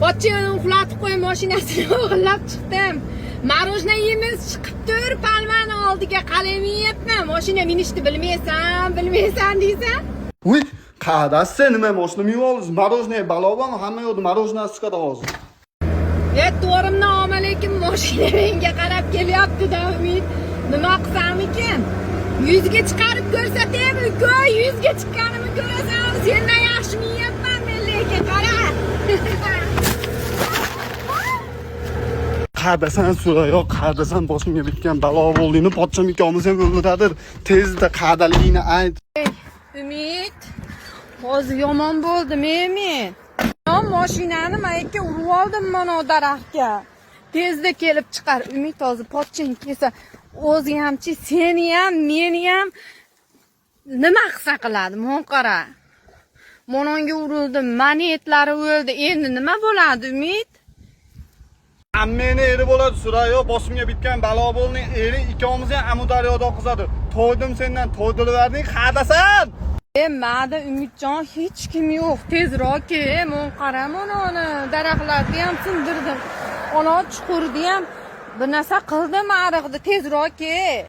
Pochchani uxlatib qo'yib mashinasini o'g'irlab chiqdim. Marojna yeymiz chiqib tur palmani oldiga qalam yeyapman. Mashina minishni bilmaysan deysan. Uy, qadasi nima mashina minib olsiz? Marojna baloban hamma yo'qda marojna chiqadi hozir. To'g'rimni omalekim mashina menga qarab kelyapti-da Umid. Nima qilsam ekan? Yuzga chiqarib ko'rsataymi? Yuzga chiqqanimni ko'rasan. Sendan yaxshi miyapman men lekin qara. Qadasan Surayo, qadasan boshimga bitgan balo bo'ldingmi? Pochcham ikkovimiz ham o'ldiradi. Tezda qadaligingni ayt. Umid, hozir yomon bo'ldim men. Mashinani mayga urib oldim mana daraxtga. Tezda kelib chiqar. Umid hozir pochchang kelsa, o'zi hamchi, seni ham, meni ham nima qilsa qiladi? Mon qara. Mononga urildim, manetlari o'ldi. Endi nima bo'ladi, Umid? Ammeni eri bo'ladi Surayo, boshimga bitgan balo bo'lding. Eri ikkovimiz ham Amudaryoda o'qizadi. To'ydim sendan, to'ydilverding, qadasan. Mada Umidjon hech kim yo'q. Tezroq kel, mon qara mononi. Daraxtlarni ham sindirdim. Ona chuqurni ham bir narsa qildim, ariqda tezroq kel.